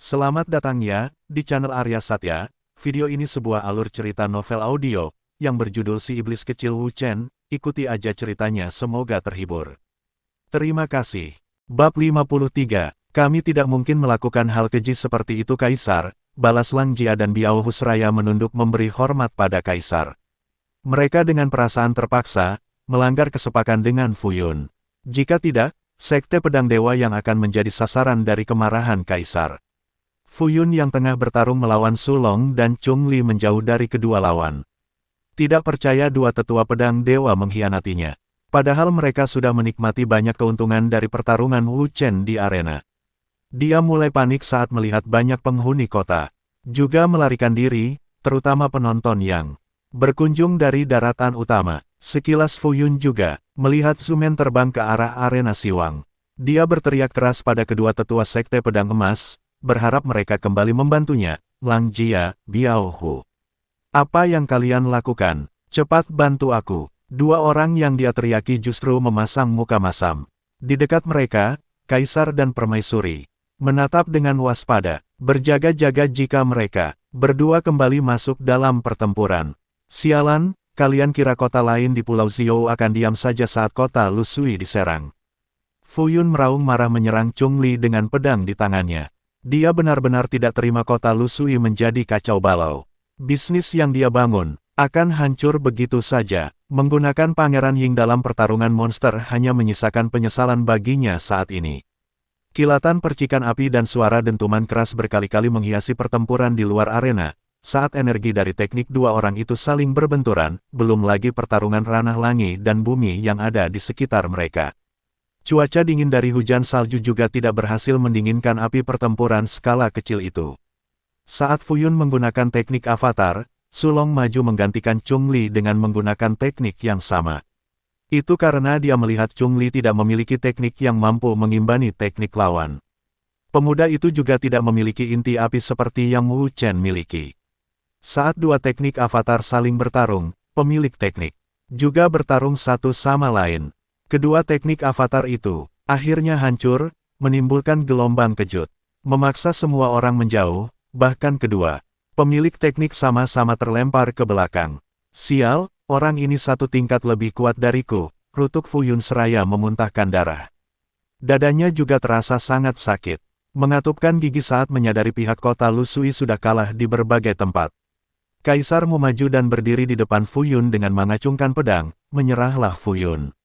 Selamat datang ya, di channel Arya Satya. Video ini sebuah alur cerita novel audio, yang berjudul Si Iblis Kecil Wu Chen. Ikuti aja ceritanya, semoga terhibur. Terima kasih. Bab 53, kami tidak mungkin melakukan hal keji seperti itu Kaisar, balas Lang Jia dan Biao Husraya menunduk memberi hormat pada Kaisar. Mereka dengan perasaan terpaksa, melanggar kesepakatan dengan Fu Yun. Jika tidak, Sekte Pedang Dewa yang akan menjadi sasaran dari kemarahan Kaisar. Fu Yun yang tengah bertarung melawan Su Long dan Chung Li menjauh dari kedua lawan. Tidak percaya dua tetua pedang dewa mengkhianatinya. Padahal mereka sudah menikmati banyak keuntungan dari pertarungan Wu Chen di arena. Dia mulai panik saat melihat banyak penghuni kota. Juga melarikan diri, terutama penonton yang berkunjung dari daratan utama. Sekilas Fu Yun juga melihat Zumen terbang ke arah arena Siwang. Dia berteriak keras pada kedua tetua Sekte Pedang Emas, berharap mereka kembali membantunya. Lang Jia, Biao Hu. Apa yang kalian lakukan? Cepat bantu aku. Dua orang yang dia teriaki justru memasang muka masam. Di dekat mereka, Kaisar dan Permaisuri menatap dengan waspada, berjaga-jaga jika mereka berdua kembali masuk dalam pertempuran. Sialan, kalian kira kota lain di Pulau Zhou akan diam saja saat kota Lusui diserang. Fu Yun meraung marah menyerang Chung Li dengan pedang di tangannya. Dia benar-benar tidak terima kota Lusui menjadi kacau balau. Bisnis yang dia bangun akan hancur begitu saja. Menggunakan Pangeran Ying dalam pertarungan monster hanya menyisakan penyesalan baginya saat ini. Kilatan percikan api dan suara dentuman keras berkali-kali menghiasi pertempuran di luar arena. Saat energi dari teknik dua orang itu saling berbenturan, belum lagi pertarungan ranah langit dan bumi yang ada di sekitar mereka. Cuaca dingin dari hujan salju juga tidak berhasil mendinginkan api pertempuran skala kecil itu. Saat Fu Yun menggunakan teknik avatar, Su Long maju menggantikan Chung Li dengan menggunakan teknik yang sama. Itu karena dia melihat Chung Li tidak memiliki teknik yang mampu mengimbani teknik lawan. Pemuda itu juga tidak memiliki inti api seperti yang Wu Chen miliki. Saat dua teknik avatar saling bertarung, pemilik teknik juga bertarung satu sama lain. Kedua teknik avatar itu akhirnya hancur, menimbulkan gelombang kejut, memaksa semua orang menjauh, bahkan kedua pemilik teknik sama-sama terlempar ke belakang. Sial, orang ini satu tingkat lebih kuat dariku, rutuk Fu Yun seraya memuntahkan darah. Dadanya juga terasa sangat sakit, mengatupkan gigi saat menyadari pihak kota Lusui sudah kalah di berbagai tempat. Kaisar maju dan berdiri di depan Fu Yun dengan mengacungkan pedang. Menyerahlah Fu Yun.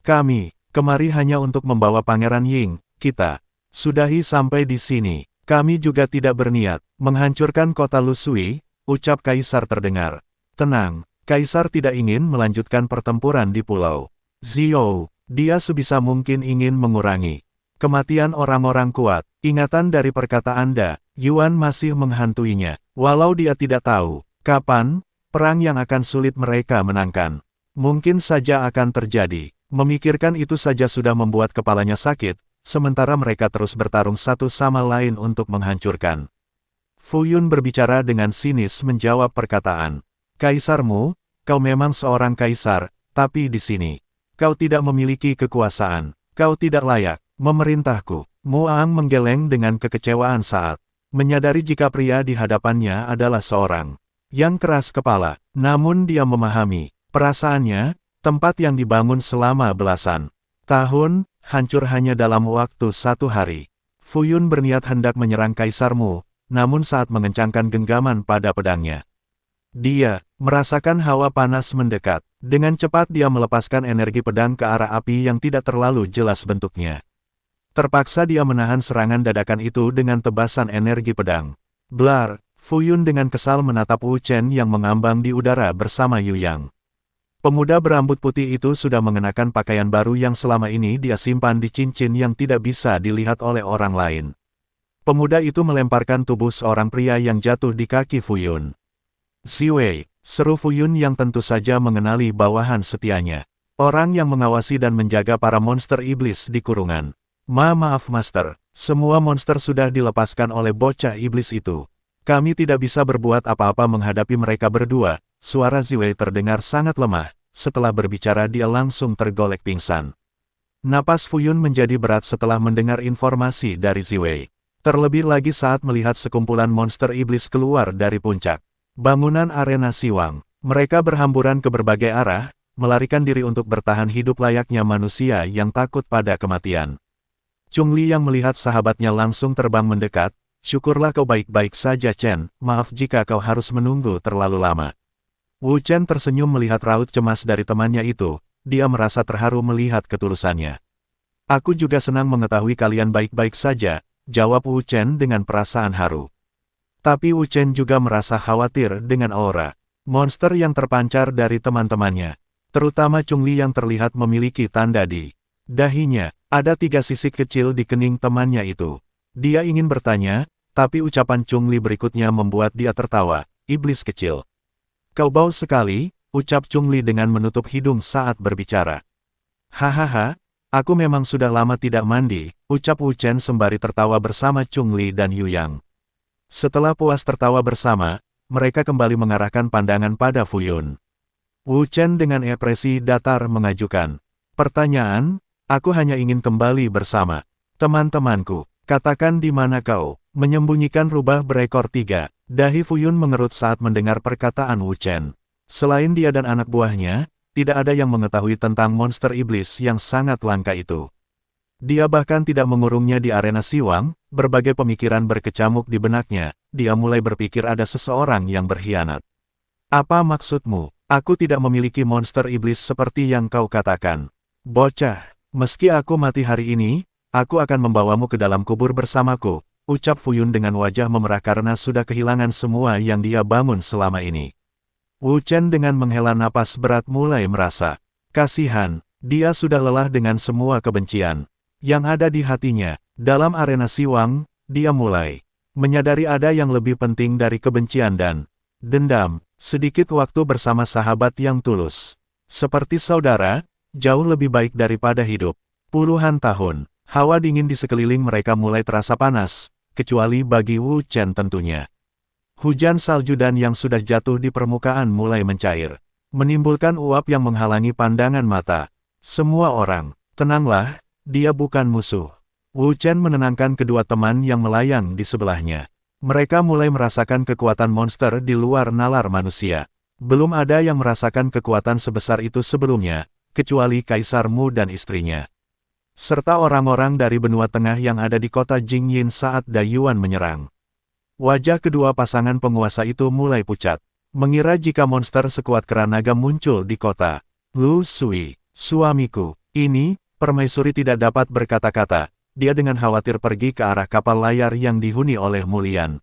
Kami kemari hanya untuk membawa Pangeran Ying. Kita sudahi sampai di sini. Kami juga tidak berniat menghancurkan kota Lusui, ucap Kaisar terdengar. Tenang, Kaisar tidak ingin melanjutkan pertempuran di Pulau Zhou. Dia sebisa mungkin ingin mengurangi kematian orang-orang kuat. Ingatan dari perkata Anda, Yuan masih menghantuinya. Walau dia tidak tahu kapan perang yang akan sulit mereka menangkan. Mungkin saja akan terjadi. Memikirkan itu saja sudah membuat kepalanya sakit, sementara mereka terus bertarung satu sama lain untuk menghancurkan. Fu Yun berbicara dengan sinis menjawab perkataan. Kaisarmu, kau memang seorang kaisar, tapi di sini kau tidak memiliki kekuasaan. Kau tidak layak memerintahku. Mu Ang menggeleng dengan kekecewaan saat menyadari jika pria di hadapannya adalah seorang yang keras kepala. Namun dia memahami perasaannya. Tempat yang dibangun selama belasan tahun, hancur hanya dalam waktu satu hari. Fu Yun berniat hendak menyerang kaisarmu, namun saat mengencangkan genggaman pada pedangnya, dia merasakan hawa panas mendekat. Dengan cepat dia melepaskan energi pedang ke arah api yang tidak terlalu jelas bentuknya. Terpaksa dia menahan serangan dadakan itu dengan tebasan energi pedang. Blar, Fu Yun dengan kesal menatap Wu Chen yang mengambang di udara bersama Yu Yang. Pemuda berambut putih itu sudah mengenakan pakaian baru yang selama ini dia simpan di cincin yang tidak bisa dilihat oleh orang lain. Pemuda itu melemparkan tubuh seorang pria yang jatuh di kaki Fu Yun. Ziwei, seru Fu Yun yang tentu saja mengenali bawahan setianya. Orang yang mengawasi dan menjaga para monster iblis di kurungan. Maaf Master, semua monster sudah dilepaskan oleh bocah iblis itu. Kami tidak bisa berbuat apa-apa menghadapi mereka berdua. Suara Ziwei terdengar sangat lemah. Setelah berbicara dia langsung tergolek pingsan. Napas Fu Yun menjadi berat setelah mendengar informasi dari Ziwei. Terlebih lagi saat melihat sekumpulan monster iblis keluar dari puncak bangunan arena Siwang. Mereka berhamburan ke berbagai arah, melarikan diri untuk bertahan hidup layaknya manusia yang takut pada kematian. Chungli yang melihat sahabatnya langsung terbang mendekat, "Syukurlah kau baik-baik saja Chen, maaf jika kau harus menunggu terlalu lama." Wu Chen tersenyum melihat raut cemas dari temannya itu, dia merasa terharu melihat ketulusannya. "Aku juga senang mengetahui kalian baik-baik saja," jawab Wu Chen dengan perasaan haru. Tapi Wu Chen juga merasa khawatir dengan aura monster yang terpancar dari teman-temannya. Terutama Chungli yang terlihat memiliki tanda di dahinya. Ada 3 sisik kecil di kening temannya itu. Dia ingin bertanya, tapi ucapan Chungli berikutnya membuat dia tertawa. "Iblis kecil. Kau bau sekali," ucap Chungli dengan menutup hidung saat berbicara. "Hahaha, aku memang sudah lama tidak mandi," ucap Wu Chen sembari tertawa bersama Chungli dan Yu Yang. Setelah puas tertawa bersama, mereka kembali mengarahkan pandangan pada Fu Yun. Wu Chen dengan ekspresi datar mengajukan, "Pertanyaan, aku hanya ingin kembali bersama teman-temanku. Katakan di mana kau menyembunyikan rubah berekor 3. Dahi Fu Yun mengerut saat mendengar perkataan Wu Chen. Selain dia dan anak buahnya, tidak ada yang mengetahui tentang monster iblis yang sangat langka itu. Dia bahkan tidak mengurungnya di arena Siwang, berbagai pemikiran berkecamuk di benaknya, dia mulai berpikir ada seseorang yang berkhianat. "Apa maksudmu? Aku tidak memiliki monster iblis seperti yang kau katakan. Bocah, meski aku mati hari ini, aku akan membawamu ke dalam kubur bersamaku," ucap Fu Yun dengan wajah memerah karena sudah kehilangan semua yang dia bangun selama ini. Wu Chen dengan menghela napas berat mulai merasa kasihan, dia sudah lelah dengan semua kebencian yang ada di hatinya. Dalam arena Siwang, dia mulai menyadari ada yang lebih penting dari kebencian dan dendam, sedikit waktu bersama sahabat yang tulus. Seperti saudara, jauh lebih baik daripada hidup puluhan tahun. Hawa dingin di sekeliling mereka mulai terasa panas, kecuali bagi Wu Chen tentunya. Hujan salju dan yang sudah jatuh di permukaan mulai mencair, menimbulkan uap yang menghalangi pandangan mata. Semua orang, tenanglah, dia bukan musuh. Wu Chen menenangkan kedua teman yang melayang di sebelahnya. Mereka mulai merasakan kekuatan monster di luar nalar manusia. Belum ada yang merasakan kekuatan sebesar itu sebelumnya, kecuali Kaisar Mu dan istrinya. Serta orang-orang dari benua tengah yang ada di kota Jingyin saat Dayuan menyerang. Wajah kedua pasangan penguasa itu mulai pucat. Mengira jika monster sekuat kera naga muncul di kota Lu Sui, "Suamiku, ini..." Permaisuri tidak dapat berkata-kata, dia dengan khawatir pergi ke arah kapal layar yang dihuni oleh Mulian.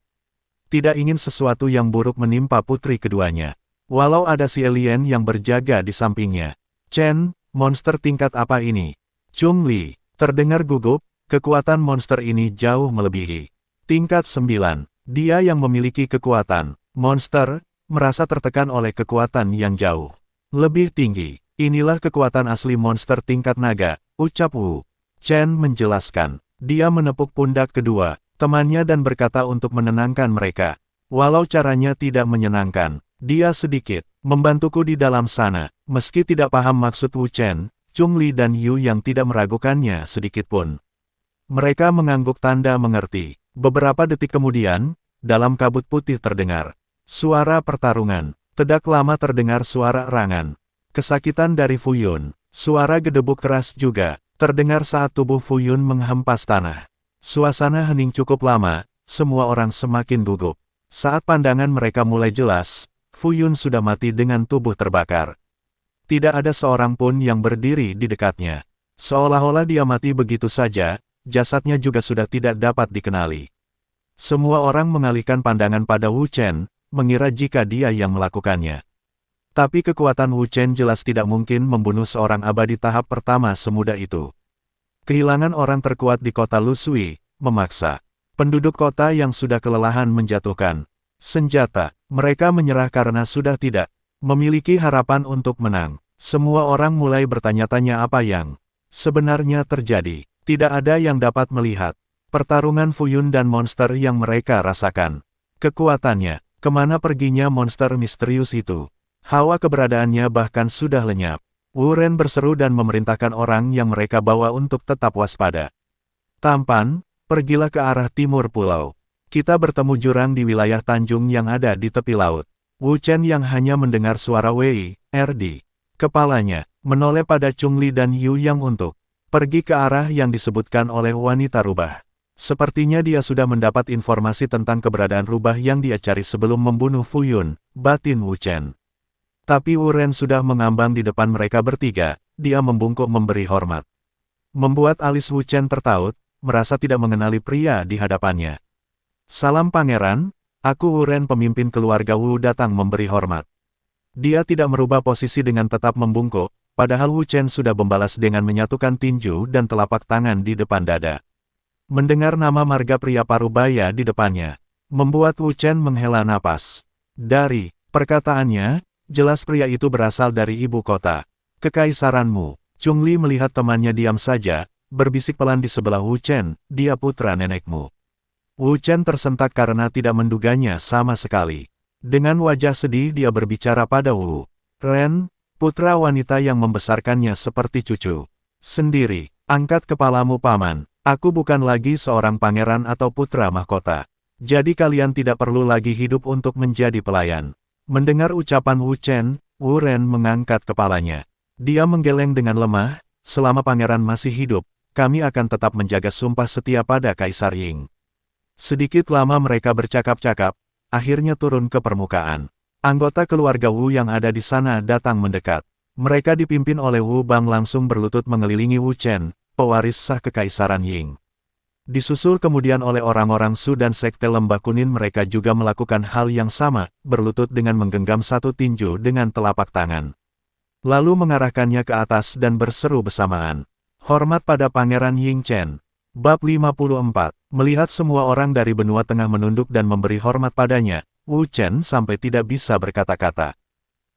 Tidak ingin sesuatu yang buruk menimpa putri keduanya. Walau ada si alien yang berjaga di sampingnya. "Chen, monster tingkat apa ini?" Chungli terdengar gugup, kekuatan monster ini jauh melebihi tingkat 9. Dia yang memiliki kekuatan monster, merasa tertekan oleh kekuatan yang jauh lebih tinggi. "Inilah kekuatan asli monster tingkat naga," ucap Wu Chen menjelaskan. Dia menepuk pundak kedua temannya dan berkata untuk menenangkan mereka. "Walau caranya tidak menyenangkan, dia sedikit membantuku di dalam sana." Meski tidak paham maksud Wu Chen, Chungli dan Yu yang tidak meragukannya sedikit pun. Mereka mengangguk tanda mengerti. Beberapa detik kemudian, dalam kabut putih terdengar suara pertarungan. Tidak lama terdengar suara erangan kesakitan dari Fu Yun. Suara gedebuk keras juga terdengar saat tubuh Fu Yun menghempas tanah. Suasana hening cukup lama, semua orang semakin gugup. Saat pandangan mereka mulai jelas, Fu Yun sudah mati dengan tubuh terbakar. Tidak ada seorang pun yang berdiri di dekatnya. Seolah-olah dia mati begitu saja, jasadnya juga sudah tidak dapat dikenali. Semua orang mengalihkan pandangan pada Wu Chen, mengira jika dia yang melakukannya. Tapi kekuatan Wu Chen jelas tidak mungkin membunuh seorang abadi tahap pertama semudah itu. Kehilangan orang terkuat di kota Lu Sui, memaksa penduduk kota yang sudah kelelahan menjatuhkan senjata. Mereka menyerah karena sudah tidak memiliki harapan untuk menang. Semua orang mulai bertanya-tanya apa yang sebenarnya terjadi. Tidak ada yang dapat melihat pertarungan Fu Yun dan monster yang mereka rasakan. Kekuatannya, kemana perginya monster misterius itu? Hawa keberadaannya bahkan sudah lenyap. Wu Ren berseru dan memerintahkan orang yang mereka bawa untuk tetap waspada. Tampan, Pergilah ke arah timur pulau. Kita bertemu jurang di wilayah Tanjung yang ada di tepi laut. Wu Chen yang hanya mendengar suara Wei, di kepalanya, menoleh pada Chungli dan Yu Yang untuk pergi ke arah yang disebutkan oleh wanita rubah. Sepertinya dia sudah mendapat informasi tentang keberadaan rubah yang dia cari sebelum membunuh Fu Yun, batin Wu Chen. Tapi Wu Ren sudah mengambang di depan mereka bertiga, dia membungkuk memberi hormat. Membuat alis Wu Chen tertaut, merasa tidak mengenali pria di hadapannya. Salam pangeran, aku Wu Ren pemimpin keluarga Wu datang memberi hormat. Dia tidak merubah posisi dengan tetap membungkuk, padahal Wu Chen sudah membalas dengan menyatukan tinju dan telapak tangan di depan dada. Mendengar nama marga pria parubaya di depannya, membuat Wu Chen menghela napas. Dari perkataannya, jelas pria itu berasal dari ibu kota. Kekaisaranmu. Chungli melihat temannya diam saja, berbisik pelan di sebelah Wu Chen, dia putra nenekmu. Wu Chen tersentak karena tidak menduganya sama sekali. Dengan wajah sedih dia berbicara pada Wu Ren, putra wanita yang membesarkannya seperti cucu sendiri. Angkat kepalamu paman, aku bukan lagi seorang pangeran atau putra mahkota. Jadi kalian tidak perlu lagi hidup untuk menjadi pelayan. Mendengar ucapan Wu Chen, Wu Ren mengangkat kepalanya. Dia menggeleng dengan lemah, selama pangeran masih hidup, kami akan tetap menjaga sumpah setia pada Kaisar Ying. Sedikit lama mereka bercakap-cakap, akhirnya turun ke permukaan. Anggota keluarga Wu yang ada di sana datang mendekat. Mereka dipimpin oleh Wu Bang langsung berlutut mengelilingi Wu Chen, pewaris sah Kekaisaran Ying. Disusul kemudian oleh orang-orang Su dan Sekte Lembah Kunin mereka juga melakukan hal yang sama, berlutut dengan menggenggam satu tinju dengan telapak tangan. Lalu mengarahkannya ke atas dan berseru bersamaan. Hormat pada Pangeran Ying Chen. Bab 54. Melihat semua orang dari benua tengah menunduk dan memberi hormat padanya, Wu Chen sampai tidak bisa berkata-kata.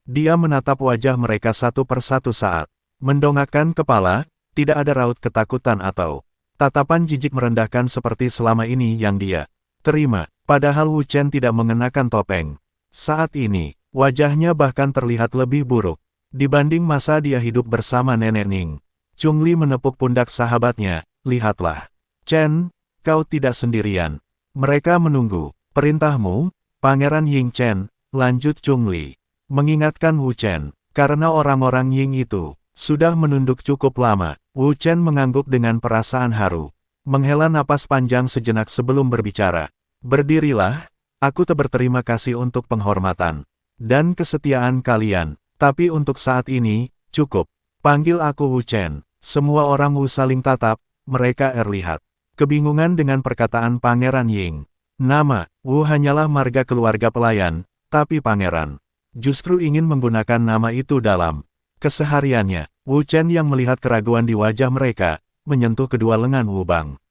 Dia menatap wajah mereka satu persatu saat mendongakkan kepala, tidak ada raut ketakutan atau tatapan jijik merendahkan seperti selama ini yang dia terima, padahal Wu Chen tidak mengenakan topeng. Saat ini, wajahnya bahkan terlihat lebih buruk dibanding masa dia hidup bersama Nenek Ning. Chungli menepuk pundak sahabatnya, lihatlah. Chen, kau tidak sendirian. Mereka menunggu perintahmu, Pangeran Ying Chen, lanjut Chungli. Mengingatkan Wu Chen, karena orang-orang Ying itu sudah menunduk cukup lama. Wu Chen mengangguk dengan perasaan haru. Menghela napas panjang sejenak sebelum berbicara. Berdirilah, aku berterima kasih untuk penghormatan dan kesetiaan kalian. Tapi untuk saat ini, cukup. Panggil aku Wu Chen. Semua orang Wu saling tatap, mereka terlihat kebingungan dengan perkataan Pangeran Ying. Nama, Wu hanyalah marga keluarga pelayan, tapi pangeran justru ingin menggunakan nama itu dalam kesehariannya. Wu Chen yang melihat keraguan di wajah mereka, menyentuh kedua lengan Wu Bang.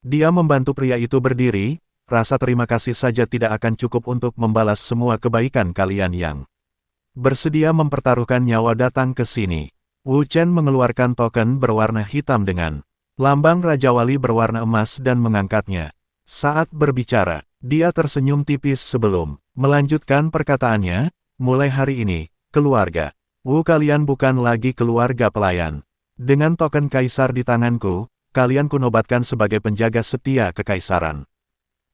Dia membantu pria itu berdiri, rasa terima kasih saja tidak akan cukup untuk membalas semua kebaikan kalian yang bersedia mempertaruhkan nyawa datang ke sini. Wu Chen mengeluarkan token berwarna hitam dengan lambang Raja Wali berwarna emas dan mengangkatnya. Saat berbicara, dia tersenyum tipis sebelum melanjutkan perkataannya, mulai hari ini, keluarga Wu kalian bukan lagi keluarga pelayan. Dengan token kaisar di tanganku, kalian kunobatkan sebagai penjaga setia kekaisaran.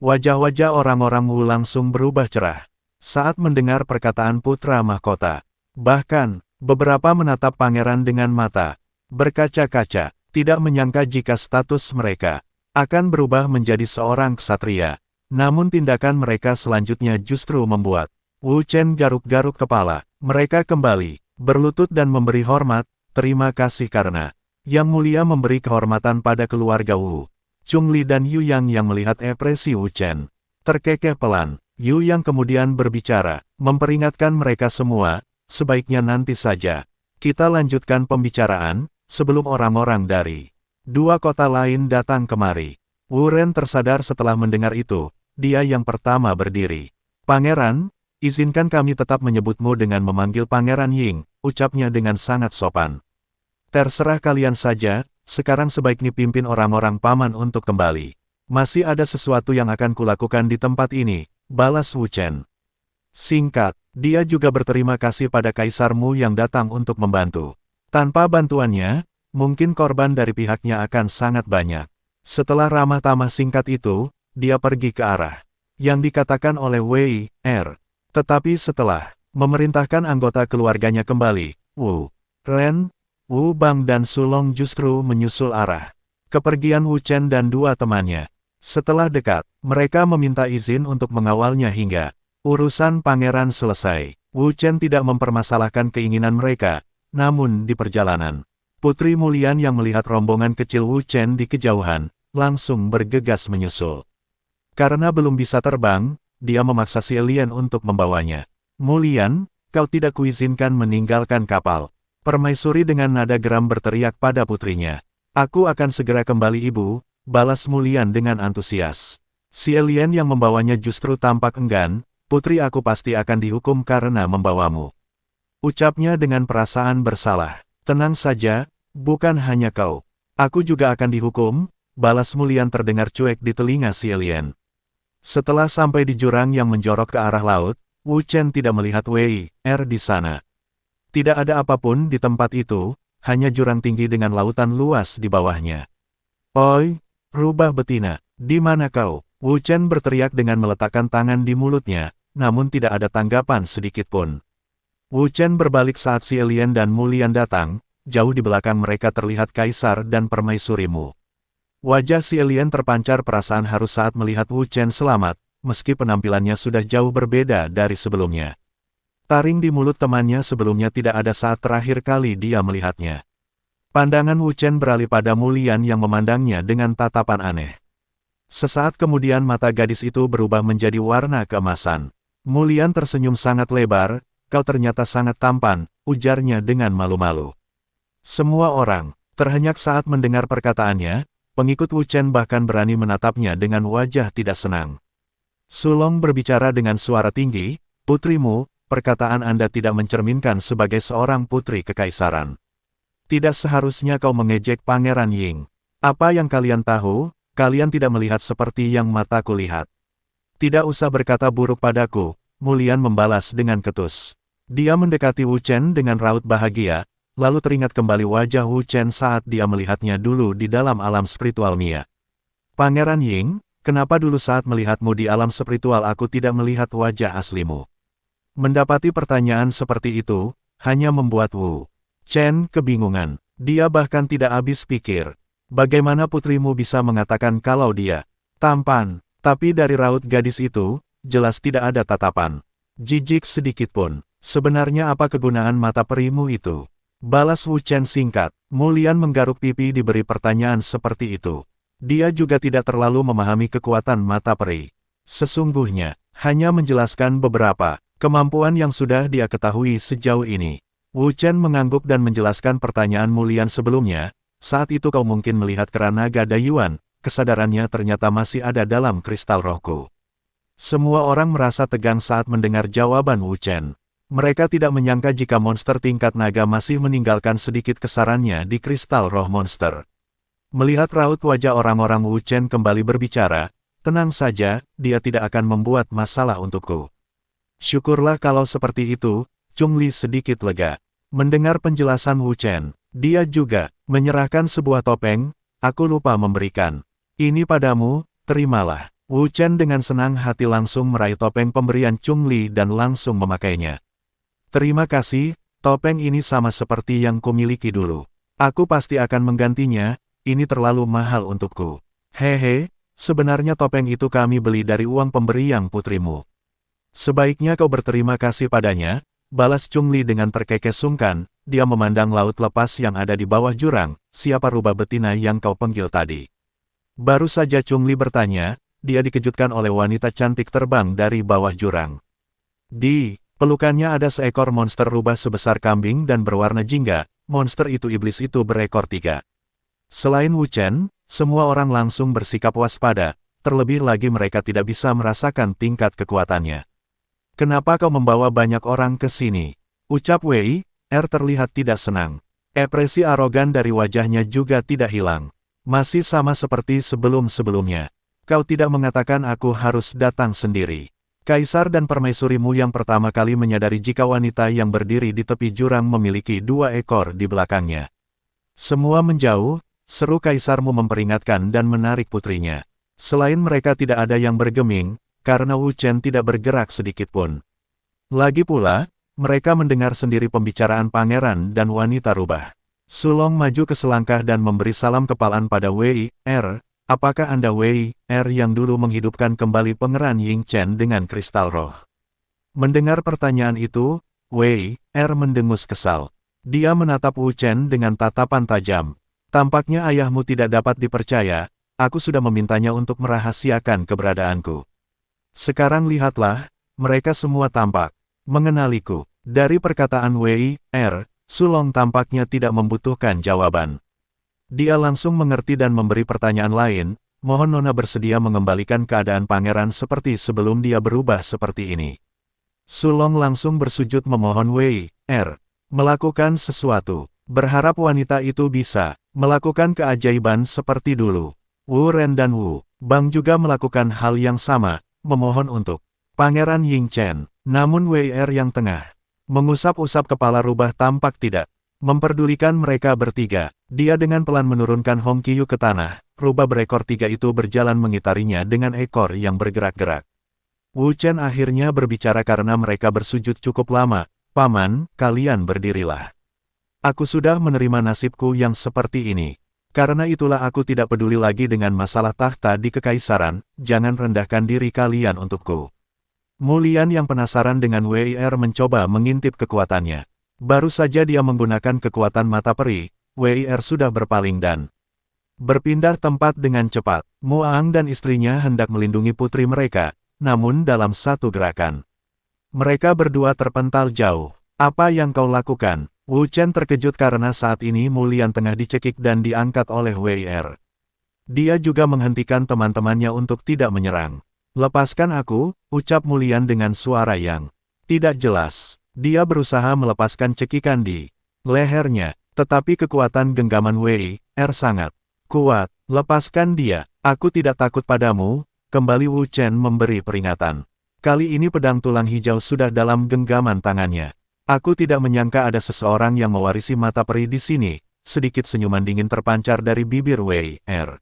Wajah-wajah orang-orang Wu langsung berubah cerah saat mendengar perkataan putra mahkota. Bahkan, beberapa menatap pangeran dengan mata berkaca-kaca, tidak menyangka jika status mereka akan berubah menjadi seorang ksatria. Namun tindakan mereka selanjutnya justru membuat Wu Chen garuk-garuk kepala. Mereka kembali berlutut dan memberi hormat. Terima kasih karena Yang Mulia memberi kehormatan pada keluarga Wu. Chungli dan Yu Yang yang melihat ekspresi Wu Chen terkekeh pelan. Yu Yang kemudian berbicara, memperingatkan mereka semua, sebaiknya nanti saja kita lanjutkan pembicaraan, sebelum orang-orang dari dua kota lain datang kemari. Wu Ren tersadar setelah mendengar itu, dia yang pertama berdiri. Pangeran, izinkan kami tetap menyebutmu dengan memanggil Pangeran Ying, ucapnya dengan sangat sopan. Terserah kalian saja, sekarang sebaiknya pimpin orang-orang paman untuk kembali. Masih ada sesuatu yang akan kulakukan di tempat ini, balas Wu Chen. Singkat, dia juga berterima kasih pada kaisarmu yang datang untuk membantu. Tanpa bantuannya, mungkin korban dari pihaknya akan sangat banyak. Setelah ramah tamah singkat itu, dia pergi ke arah yang dikatakan oleh Wei Er. Tetapi setelah memerintahkan anggota keluarganya kembali, Wu Ren, Wu Bang dan Sulong justru menyusul arah kepergian Wu Chen dan dua temannya. Setelah dekat, mereka meminta izin untuk mengawalnya hingga urusan pangeran selesai. Wu Chen tidak mempermasalahkan keinginan mereka, namun di perjalanan, Putri Mulian yang melihat rombongan kecil Wu Chen di kejauhan, langsung bergegas menyusul. Karena belum bisa terbang, dia memaksa si alien untuk membawanya. Mulian, kau tidak kuizinkan meninggalkan kapal. Permaisuri dengan nada geram berteriak pada putrinya. Aku akan segera kembali ibu, balas Mulian dengan antusias. Si alien yang membawanya justru tampak enggan, putri aku pasti akan dihukum karena membawamu. Ucapnya dengan perasaan bersalah. Tenang saja, bukan hanya kau. Aku juga akan dihukum, balas Mulian terdengar cuek di telinga si alien. Setelah sampai di jurang yang menjorok ke arah laut, Wu Chen tidak melihat Wei Er di sana. Tidak ada apapun di tempat itu, hanya jurang tinggi dengan lautan luas di bawahnya. Oi, rubah betina, di mana kau? Wu Chen berteriak dengan meletakkan tangan di mulutnya, namun tidak ada tanggapan sedikitpun. Wu Chen berbalik saat si alien dan Mulian datang, jauh di belakang mereka terlihat kaisar dan permaisurimu. Wajah si alien terpancar perasaan haru saat melihat Wu Chen selamat, meski penampilannya sudah jauh berbeda dari sebelumnya. Taring di mulut temannya sebelumnya tidak ada saat terakhir kali dia melihatnya. Pandangan Wu Chen beralih pada Mulian yang memandangnya dengan tatapan aneh. Sesaat kemudian mata gadis itu berubah menjadi warna keemasan. Mulian tersenyum sangat lebar, kau ternyata sangat tampan, ujarnya dengan malu-malu. Semua orang terhenyak saat mendengar perkataannya. Pengikut Wu Chen bahkan berani menatapnya dengan wajah tidak senang. Sulong berbicara dengan suara tinggi, putrimu, perkataan Anda tidak mencerminkan sebagai seorang putri kekaisaran. Tidak seharusnya kau mengejek Pangeran Ying. Apa yang kalian tahu, kalian tidak melihat seperti yang mataku lihat. Tidak usah berkata buruk padaku, Mulian membalas dengan ketus. Dia mendekati Wu Chen dengan raut bahagia, lalu teringat kembali wajah Wu Chen saat dia melihatnya dulu di dalam alam spiritual Mia. Pangeran Ying, kenapa dulu saat melihatmu di alam spiritual aku tidak melihat wajah aslimu? Mendapati pertanyaan seperti itu, hanya membuat Wu Chen kebingungan. Dia bahkan tidak habis pikir. Bagaimana putrimu bisa mengatakan kalau dia tampan, tapi dari raut gadis itu, jelas tidak ada tatapan jijik sedikitpun. Sebenarnya apa kegunaan mata perimu itu? Balas Wu Chen singkat. Mulian menggaruk pipi diberi pertanyaan seperti itu. Dia juga tidak terlalu memahami kekuatan mata peri. Sesungguhnya, hanya menjelaskan beberapa kemampuan yang sudah dia ketahui sejauh ini. Wu Chen mengangguk dan menjelaskan pertanyaan Mulian sebelumnya. Saat itu kau mungkin melihat keran naga Dayuan, kesadarannya ternyata masih ada dalam kristal rohku. Semua orang merasa tegang saat mendengar jawaban Wu Chen. Mereka tidak menyangka jika monster tingkat naga masih meninggalkan sedikit kesarannya di kristal roh monster. Melihat raut wajah orang-orang Wu Chen kembali berbicara, tenang saja, dia tidak akan membuat masalah untukku. Syukurlah kalau seperti itu, Chung Li sedikit lega. Mendengar penjelasan Wu Chen, dia juga menyerahkan sebuah topeng, aku lupa memberikan. Ini padamu, terimalah. Wu Chen dengan senang hati langsung meraih topeng pemberian Chung Li dan langsung memakainya. Terima kasih, topeng ini sama seperti yang kumiliki dulu. Aku pasti akan menggantinya, ini terlalu mahal untukku. Hehe, sebenarnya topeng itu kami beli dari uang pemberian putrimu. Sebaiknya kau berterima kasih padanya, balas Chung Li dengan terkekeh sungkan, dia memandang laut lepas yang ada di bawah jurang, siapa rubah betina yang kau panggil tadi? Baru saja Chung Li bertanya, dia dikejutkan oleh wanita cantik terbang dari bawah jurang. Di pelukannya ada seekor monster rubah sebesar kambing dan berwarna jingga, monster itu iblis itu berekor 3. Selain Wu Chen, semua orang langsung bersikap waspada, terlebih lagi mereka tidak bisa merasakan tingkat kekuatannya. Kenapa kau membawa banyak orang ke sini? Ucap Wei Er terlihat tidak senang. Ekspresi arogan dari wajahnya juga tidak hilang. Masih sama seperti sebelum-sebelumnya. Kau tidak mengatakan aku harus datang sendiri. Kaisar dan permaisurimu yang pertama kali menyadari jika wanita yang berdiri di tepi jurang memiliki 2 ekor di belakangnya. Semua menjauh, seru kaisarmu memperingatkan dan menarik putrinya. Selain mereka tidak ada yang bergeming, karena Wu Chen tidak bergerak sedikitpun. Lagi pula, mereka mendengar sendiri pembicaraan pangeran dan wanita rubah. Sulong maju ke selangkah dan memberi salam kepalaan pada Wei Er. Apakah Anda Wei Er yang dulu menghidupkan kembali pangeran Ying Chen dengan kristal roh? Mendengar pertanyaan itu, Wei Er mendengus kesal. Dia menatap Wu Chen dengan tatapan tajam. Tampaknya ayahmu tidak dapat dipercaya, aku sudah memintanya untuk merahasiakan keberadaanku. Sekarang lihatlah, mereka semua tampak mengenaliku. Dari perkataan Wei Er, Sulong tampaknya tidak membutuhkan jawaban. Dia langsung mengerti dan memberi pertanyaan lain, mohon Nona bersedia mengembalikan keadaan pangeran seperti sebelum dia berubah seperti ini. Sulong langsung bersujud memohon Wei Er melakukan sesuatu, berharap wanita itu bisa melakukan keajaiban seperti dulu. Wu Ren dan Wu Bang juga melakukan hal yang sama, memohon untuk Pangeran Ying Chen. Namun Wei Er yang tengah mengusap-usap kepala rubah tampak tidak memperdulikan mereka bertiga. Dia dengan pelan menurunkan Hong Qiyu ke tanah. Rubah berekor 3 itu berjalan mengitarinya dengan ekor yang bergerak-gerak. Wu Chen akhirnya berbicara karena mereka bersujud cukup lama. Paman, kalian berdirilah. Aku sudah menerima nasibku yang seperti ini. Karena itulah aku tidak peduli lagi dengan masalah tahta di kekaisaran, jangan rendahkan diri kalian untukku. Mulian yang penasaran dengan Wei Er mencoba mengintip kekuatannya. Baru saja dia menggunakan kekuatan mata peri, Wei Er sudah berpaling dan berpindah tempat dengan cepat. Mu Ang dan istrinya hendak melindungi putri mereka, namun dalam satu gerakan. Mereka berdua terpental jauh. Apa yang kau lakukan? Wu Chen terkejut karena saat ini Mulian tengah dicekik dan diangkat oleh Wei Er. Dia juga menghentikan teman-temannya untuk tidak menyerang. Lepaskan aku, ucap Mulian dengan suara yang tidak jelas. Dia berusaha melepaskan cekikan di lehernya, tetapi kekuatan genggaman Wei Er sangat kuat. Lepaskan dia, aku tidak takut padamu, kembali Wu Chen memberi peringatan. Kali ini pedang tulang hijau sudah dalam genggaman tangannya. Aku tidak menyangka ada seseorang yang mewarisi mata peri di sini. Sedikit senyuman dingin terpancar dari bibir Wei Er.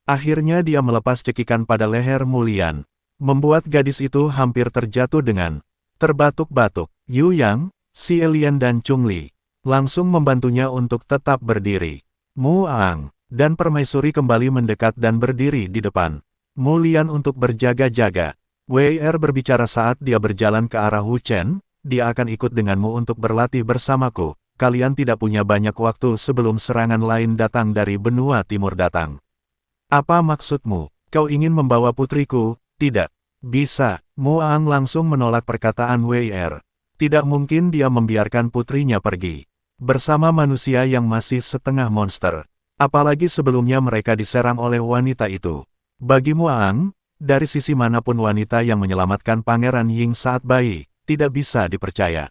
Akhirnya dia melepas cekikan pada leher Mulian, membuat gadis itu hampir terjatuh dengan terbatuk-batuk. Yu Yang, Si Elian dan Chung Li langsung membantunya untuk tetap berdiri. Mu Ang dan Permaisuri kembali mendekat dan berdiri di depan Mulian untuk berjaga-jaga. Wei Er berbicara saat dia berjalan ke arah Wu Chen. Dia akan ikut denganmu untuk berlatih bersamaku. Kalian tidak punya banyak waktu sebelum serangan lain datang dari benua timur datang. Apa maksudmu? Kau ingin membawa putriku? Tidak. Bisa. Mu Ang langsung menolak perkataan Wei Er. Tidak mungkin dia membiarkan putrinya pergi bersama manusia yang masih setengah monster. Apalagi sebelumnya mereka diserang oleh wanita itu. Bagi Mu Ang, dari sisi manapun wanita yang menyelamatkan Pangeran Ying saat bayi, tidak bisa dipercaya.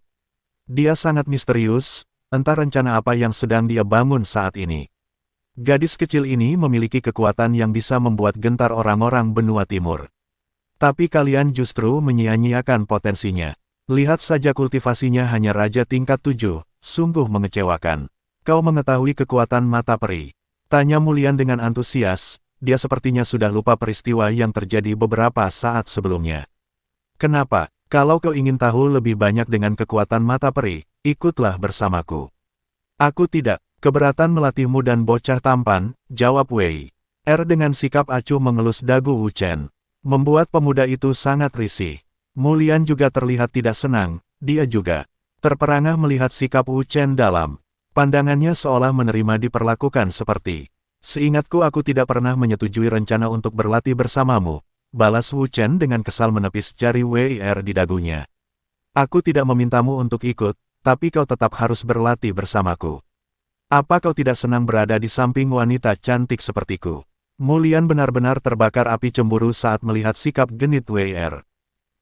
Dia sangat misterius, entah rencana apa yang sedang dia bangun saat ini. Gadis kecil ini memiliki kekuatan yang bisa membuat gentar orang-orang benua timur. Tapi kalian justru menyia-nyiakan potensinya. Lihat saja kultivasinya hanya raja tingkat 7, sungguh mengecewakan. Kau mengetahui kekuatan mata peri? Tanya Mulian dengan antusias, dia sepertinya sudah lupa peristiwa yang terjadi beberapa saat sebelumnya. Kenapa? Kalau kau ingin tahu lebih banyak dengan kekuatan mata peri, ikutlah bersamaku. Aku tidak keberatan melatihmu dan bocah tampan, jawab Wei Er dengan sikap acuh mengelus dagu Wu Chen. Membuat pemuda itu sangat risih. Mulian juga terlihat tidak senang, dia juga terperangah melihat sikap Wu Chen dalam. Pandangannya seolah menerima diperlakukan seperti, seingatku aku tidak pernah menyetujui rencana untuk berlatih bersamamu. Balas Wu Chen dengan kesal menepis jari Wei Er di dagunya. Aku tidak memintamu untuk ikut, tapi kau tetap harus berlatih bersamaku. Apa kau tidak senang berada di samping wanita cantik sepertiku? Mulian benar-benar terbakar api cemburu saat melihat sikap genit Wei Er.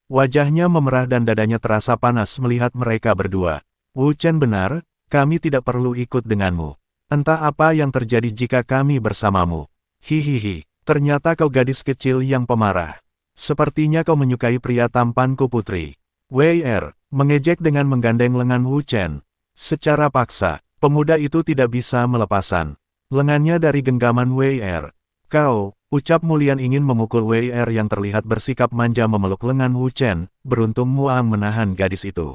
Wajahnya memerah dan dadanya terasa panas melihat mereka berdua. Wu Chen benar, kami tidak perlu ikut denganmu. Entah apa yang terjadi jika kami bersamamu. Hihihi. Ternyata kau gadis kecil yang pemarah. Sepertinya kau menyukai pria tampanku putri. Wei Er mengejek dengan menggandeng lengan Wu Chen. Secara paksa, pemuda itu tidak bisa melepasan. Lengannya dari genggaman Wei Er. Kau, ucap Mulian ingin memukul Wei Er yang terlihat bersikap manja memeluk lengan Wu Chen, beruntung Muang menahan gadis itu.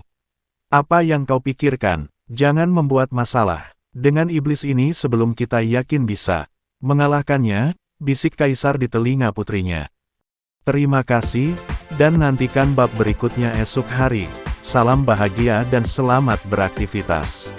Apa yang kau pikirkan? Jangan membuat masalah. Dengan iblis ini sebelum kita yakin bisa mengalahkannya, bisik Kaisar di telinga putrinya. Terima kasih, dan nantikan bab berikutnya esok hari. Salam bahagia dan selamat beraktivitas.